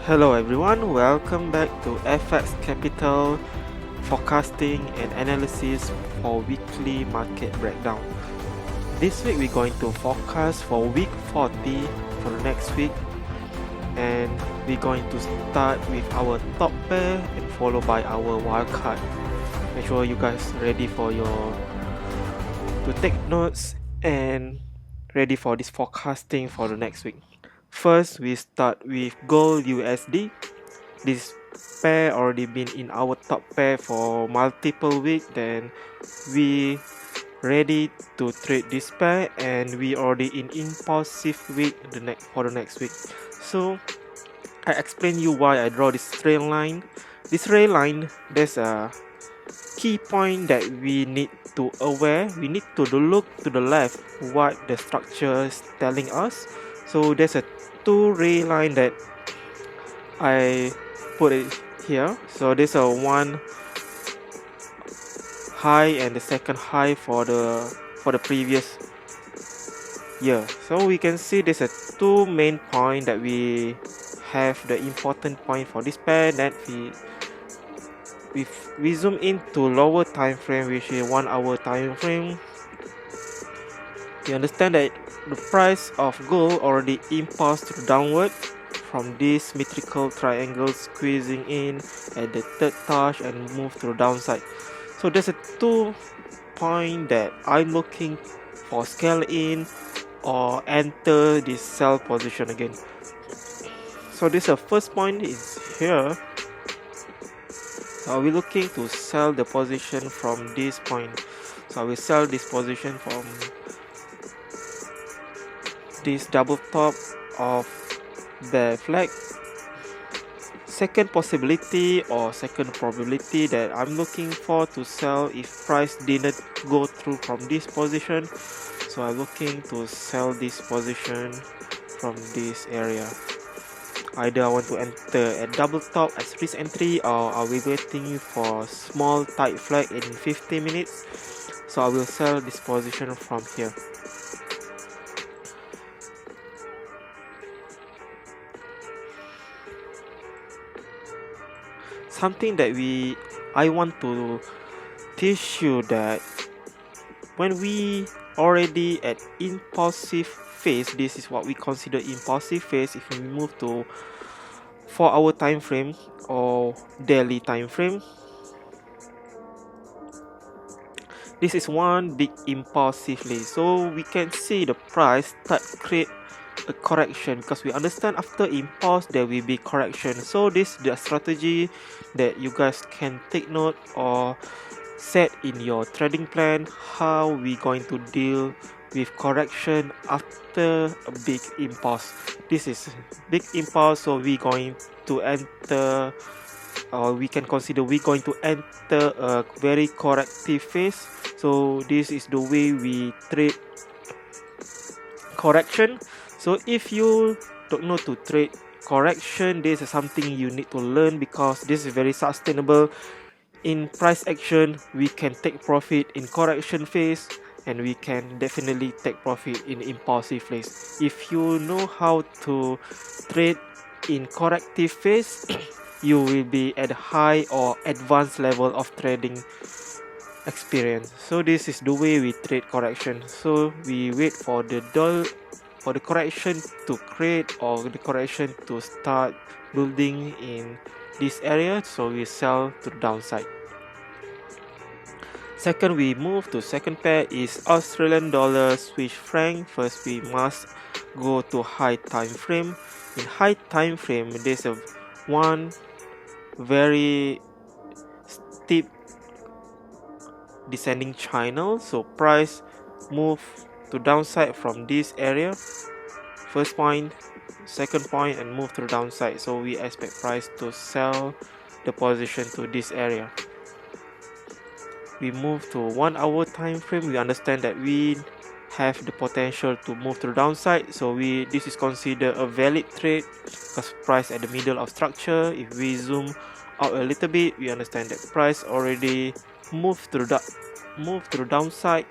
Hello everyone, welcome back to FX Capital forecasting and analysis for weekly market breakdown. This week we're going to forecast for week 40 for the next week, and we're going to start with our top pair and followed by our wildcard. Make sure you guys ready for to take notes and ready for this forecasting for the next week. First, we start with gold USD. This pair already been in our top pair for multiple weeks. Then we ready to trade this pair, and we already in impulsive week for the next week. So I explain you why I draw this straight line. This straight line, there's a key point that we need to aware. We need to look to the left what the structure is telling us. So there's a two ray line that I put it here. So there's a one high and the second high for the previous year. So we can see there's a two main point that we have the important point for this pair, that we zoom into lower time frame, which is 1 hour time frame. You understand that the price of gold already impulsed downward from this symmetrical triangle, squeezing in at the third touch and move to the downside. So there's a 2 point that I'm looking for scale in or enter this sell position again. So this first point is here. We're looking to sell the position from this point. So I will sell this position from this double top of the flag. Second possibility or second probability that I'm looking for to sell if price didn't go through from this position. So I'm looking to sell this position from this area. Either I want to enter at double top as risk entry, or I'll be waiting for small tight flag in 50 minutes. So I will sell this position from here. Something that I want to teach you that when we already at impulsive phase, this is what we consider impulsive phase. If we move to 4 hour time frame or daily time frame, this is one big impulsively. So we can see the price start create a correction, because we understand after impulse there will be correction. So this is the strategy that you guys can take note or set in your trading plan, how we going to deal with correction after a big impulse. This is big impulse, so we going to enter, or we can consider we going to enter a very corrective phase. So this is the way we trade correction. So if you don't know to trade correction, this is something you need to learn, because this is very sustainable. In price action, we can take profit in correction phase, and we can definitely take profit in impulsive phase. If you know how to trade in corrective phase, you will be at high or advanced level of trading experience. So this is the way we trade correction. So we wait for the correction to create, or the correction to start building in this area, so we sell to the downside. Second, we move to second pair is Australian dollar Swiss franc. First, we must go to high time frame. In high time frame, there's a one very steep descending channel, so price move to downside from this area. First point, second point, and move to the downside. So we expect price to sell the position to this area. We move to 1 hour time frame. We understand that we have the potential to move to the downside, so this is considered a valid trade, because price at the middle of structure. If we zoom out a little bit, we understand that price already moved to the downside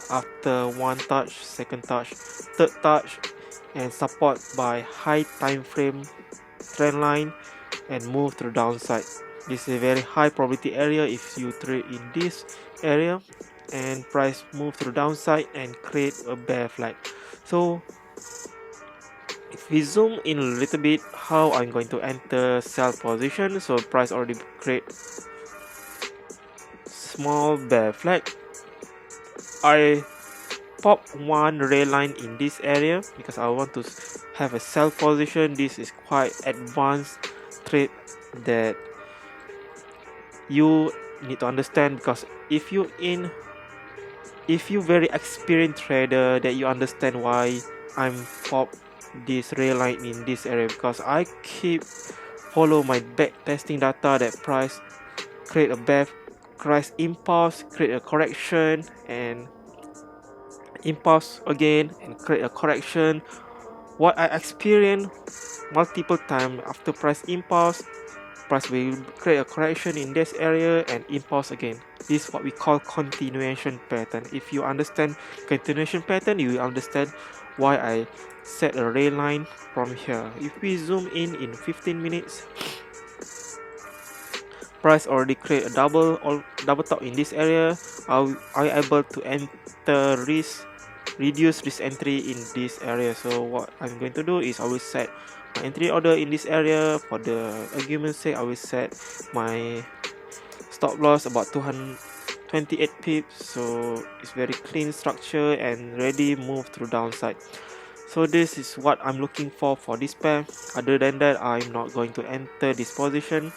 after one touch, second touch, third touch, and support by high time frame trend line and move to the downside. This is a very high probability area if you trade in this area, and price move to the downside and create a bear flag. So if we zoom in a little bit, how I'm going to enter sell position. So price already create small bear flag. I pop one red line in this area because I want to have a sell position. This is quite advanced trade that you need to understand, because if you very experienced trader, that you understand why I'm pop this red line in this area, because I keep follow my back testing data that price create a bear, price impulse, create a correction, and impulse again and create a correction. What I experienced multiple times, after price impulse, price will create a correction in this area and impulse again. This is what we call continuation pattern. If you understand continuation pattern, you will understand why I set a red line from here. If we zoom in 15 minutes, price already create a double top in this area. I able to enter reduce risk entry in this area. So what I'm going to do is I will set my entry order in this area. For the argument's sake, I will set my stop loss about 228 pips. So it's very clean structure and ready move to the downside. So this is what I'm looking for this pair. Other than that, I'm not going to enter this position.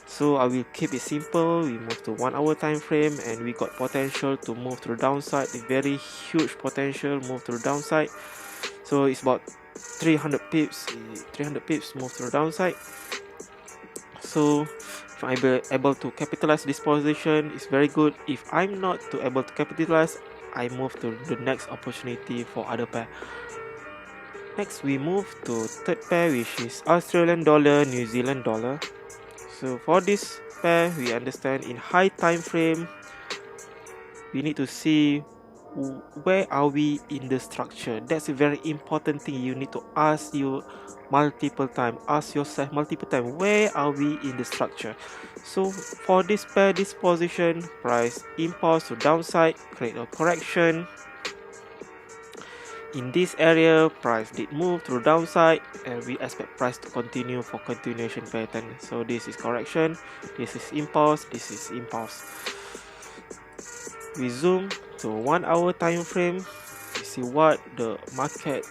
So I will keep it simple. We move to 1 hour time frame and we got potential to move to the downside. A very huge potential move to the downside. So it's about 300 pips move to the downside. So if I'm able to capitalize this position, it's very good. If I'm not able to capitalize, I move to the next opportunity for other pair. Next we move to third pair, which is Australian dollar, New Zealand dollar. So for this pair, we understand in high time frame, we need to see where are we in the structure. That's a very important thing. You need to ask you multiple times, ask yourself multiple times, where are we in the structure. So for this pair, this position, price impulse to downside, create a correction. In this area, price did move to the downside and we expect price to continue for continuation pattern. So this is correction, this is impulse, this is impulse. We zoom to 1 hour time frame. We see what the market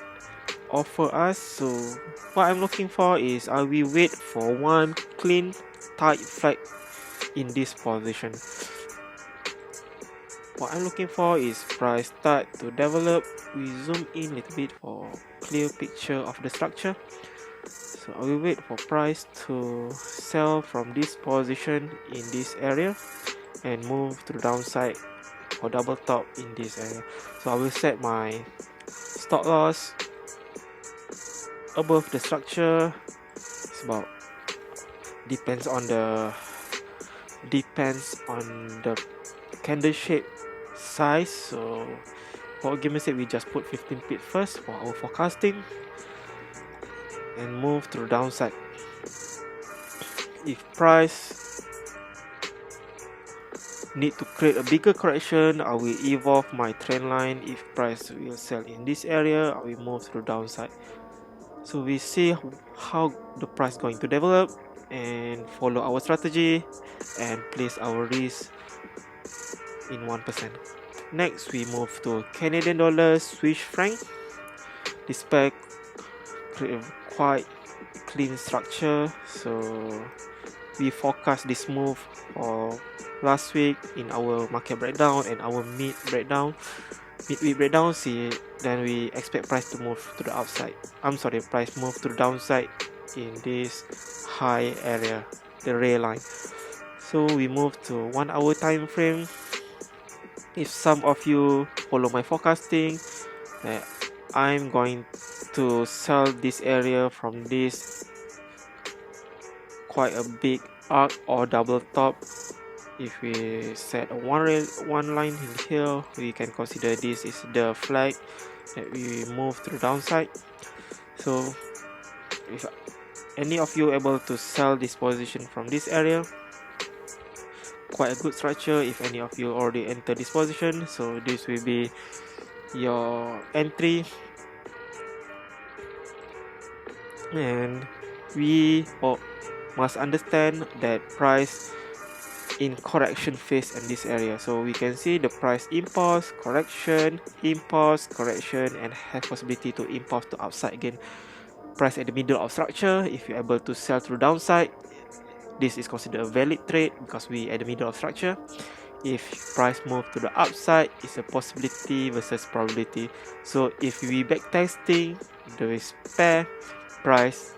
offer us. So what I'm looking for is, I will wait for one clean tight flag in this position. What I'm looking for is price start to develop. We zoom in a little bit for clear picture of the structure. So I will wait for price to sell from this position in this area and move to the downside for double top in this area. So I will set my stop loss above the structure. It's about depends on the candle shape size. So for argument's sake, we just put 15 pips first for our forecasting and move to the downside. If price need to create a bigger correction, I will evolve my trend line. If price will sell in this area, I will move to the downside. So we see how the price going to develop and follow our strategy and place our risk in 1%. Next we move to Canadian dollar, Swiss franc. This pair create a quite clean structure. So we forecast this move for last week in our market breakdown and our midweek breakdown. See, then we expect price to move to the upside. Price move to the downside in this high area, the red line. So we move to 1 hour time frame. If some of you follow my forecasting, I'm going to sell this area from this quite a big arc or double top. If we set one line in here, we can consider this is the flag that we move to the downside. So if any of you able to sell this position from this area, quite a good structure if any of you already enter this position. So this will be your entry, and we must understand that price in correction phase in this area. So we can see the price impulse, correction, impulse, correction, and have possibility to impulse to upside again. Price at the middle of structure, if you're able to sell through downside, this is considered a valid trade because we at the middle of structure. If price move to the upside, it's a possibility versus probability. So if we back testing the pair, price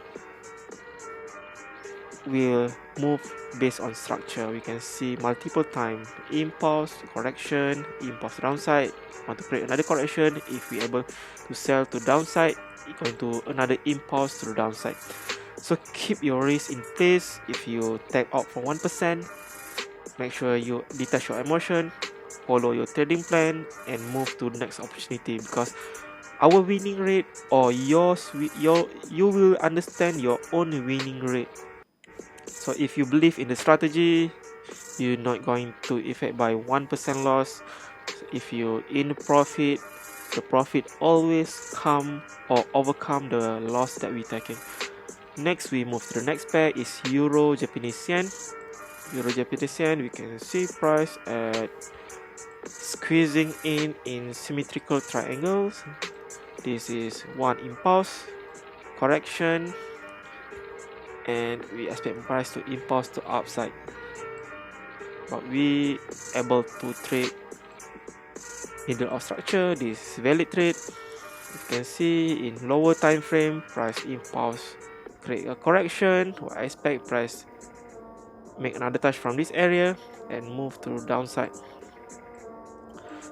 will move based on structure. We can see multiple times impulse, correction, impulse downside, want to create another correction. If we able to sell to downside, it's going to another impulse to the downside. So keep your risk in place. If you take out for 1%, make sure you detach your emotion, follow your trading plan, and move to the next opportunity, because our winning rate or you will understand your own winning rate. So if you believe in the strategy, you're not going to affect by 1% loss. If you in profit, the profit always come or overcome the loss that we taking. Next, we move to the next pair is Euro Japanese Yen. Euro Japanese Yen, we can see price at squeezing in symmetrical triangles. This is one impulse, correction, and we expect price to impulse to upside, but we able to trade middle of structure. This is valid trade. You can see in lower time frame, price impulse create a correction. I expect price make another touch from this area and move to downside.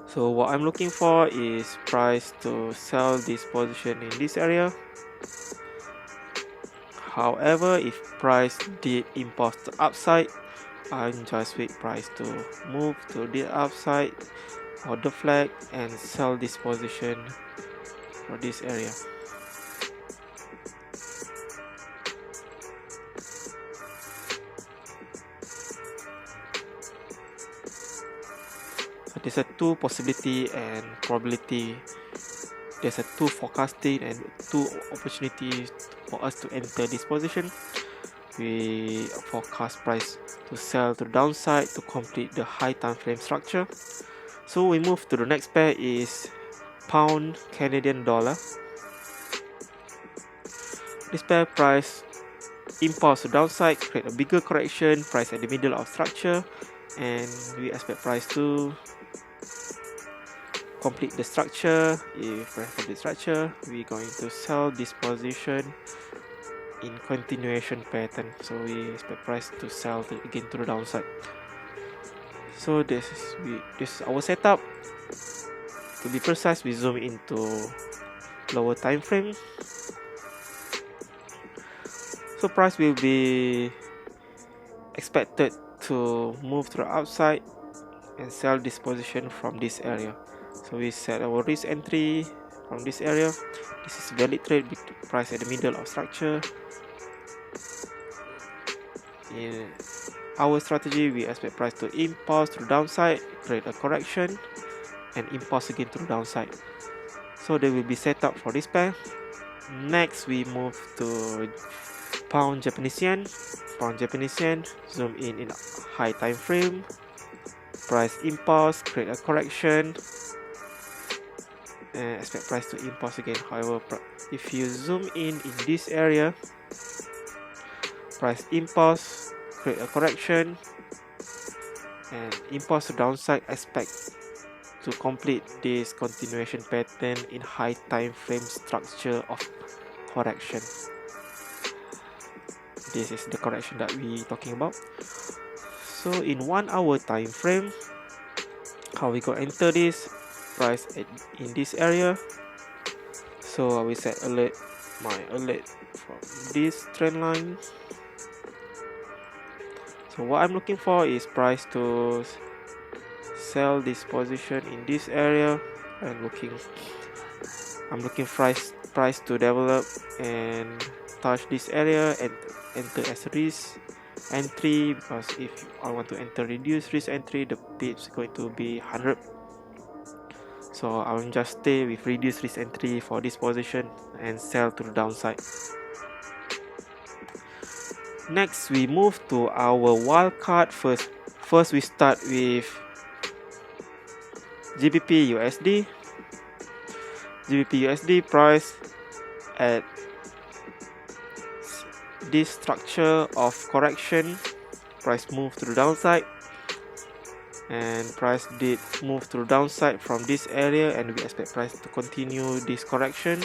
So what I'm looking for is price to sell this position in this area. However, if price did impulse to upside, I'm just wait price to move to the upside or the flag and sell this position for this area. So there's a two possibility and probability. There's a two forecasting and two opportunities for us to enter this position. We forecast price to sell to the downside to complete the high time frame structure. So we move to the next pair is Pound Canadian Dollar. This pair price impulse to downside, create a bigger correction, price at the middle of structure, and we expect price to complete the structure. If we complete the structure, we're going to sell this position in continuation pattern. So we expect price to sell again to the downside. So this is our setup. To be precise, we zoom into lower time frame. So price will be expected to move to the outside and sell this position from this area. So we set our risk entry from this area. This is valid trade with price at the middle of structure. In our strategy, we expect price to impulse to the downside, create a correction, and impulse again to the downside. So they will be set up for this pair. Next, we move to Pound Japanese Yen. Pound Japanese Yen, zoom in high time frame. Price impulse, create a correction, and expect price to impulse again. However, if you zoom in this area, price impulse, create a correction, and impulse to downside, expect to complete this continuation pattern in high time frame structure of correction. This is the correction that we talking about. So in 1 hour time frame, how we gonna enter this price in this area. So I will set my alert from this trend line. So what I'm looking for is price to sell this position in this area, and I'm looking price to develop and touch this area and enter as risk entry, because if I want to enter reduce risk entry, the pips going to be 100. So I will just stay with reduced risk entry for this position and sell to the downside. Next, we move to our wildcard. First we start with GBPUSD. GBPUSD price at this structure of correction, price move to the downside, and price did move to the downside from this area, and we expect price to continue this correction.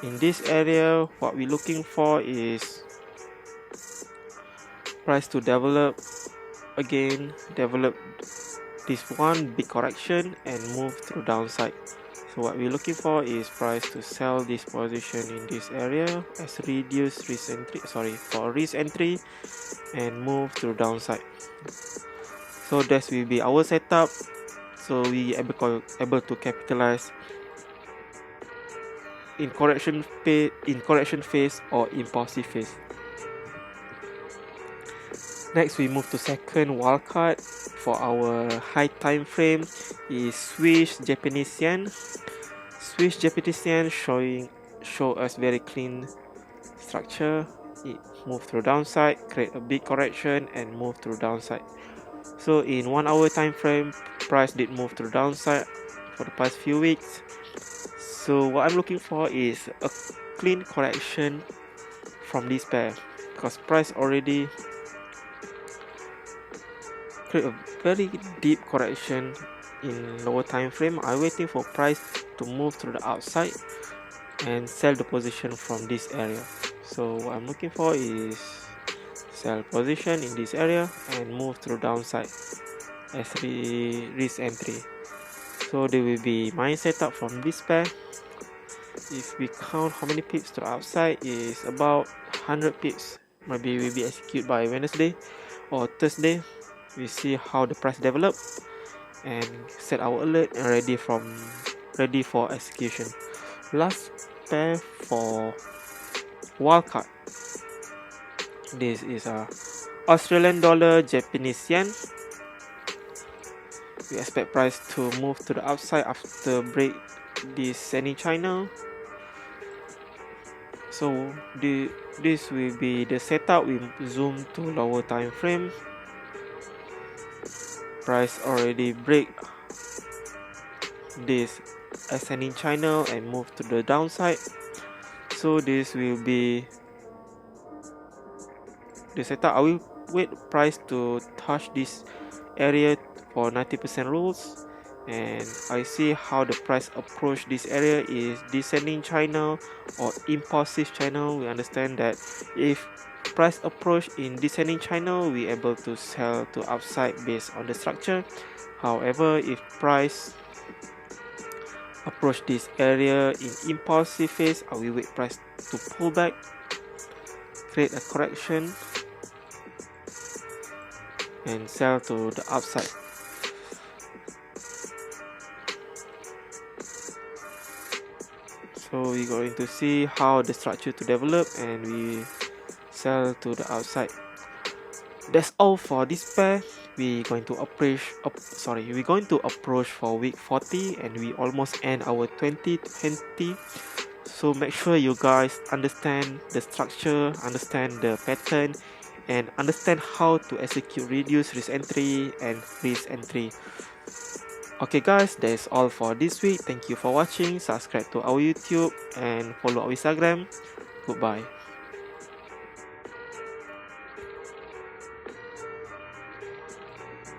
In this area, what we're looking for is price to develop this one big correction and move to the downside. So what we're looking for is price to sell this position in this area as reduced risk entry, for risk entry, and move to the downside. So that will be our setup. So we able to capitalize in correction phase or impulsive phase. Next, we move to second wildcard for our high time frame is Swiss Japanese yen. Swiss Japanese yen show us very clean structure. It move to the downside, create a big correction, and move to the downside. So in 1 hour time frame, price did move to the downside for the past few weeks. So what I'm looking for is a clean correction from this pair, because price already create a very deep correction in lower time frame. I'm waiting for price to move to the outside and sell the position from this area. So what I'm looking for is sell position in this area and move to the downside as risk entry. So there will be my setup from this pair. If we count how many pips to the outside, is about 100 pips. Maybe will be executed by Wednesday or Thursday. We see how the price develop and set our alert and ready for execution. Last pair for wildcard. This is a Australian dollar, Japanese yen. We expect price to move to the outside after break this sending channel. So this will be the setup. We zoom to lower time frame. Price already break this ascending channel and move to the downside. So this will be the setup. I will wait price to touch this area for 90% rules, and I see how the price approach this area is descending channel or impulsive channel. We understand that if price approach in descending channel, we able to sell to upside based on the structure. However, if price approach this area in impulsive phase, I will wait price to pull back, create a correction, and sell to the upside. So we're going to see how the structure to develop, and we sell to the outside. That's all for this pair. We're going to approach for week 40, and we almost end our 2020. So make sure you guys understand the structure, understand the pattern, and understand how to execute reduce risk entry and risk entry. Okay guys, that's all for this week. Thank you for watching. Subscribe to our YouTube and follow our Instagram. Goodbye.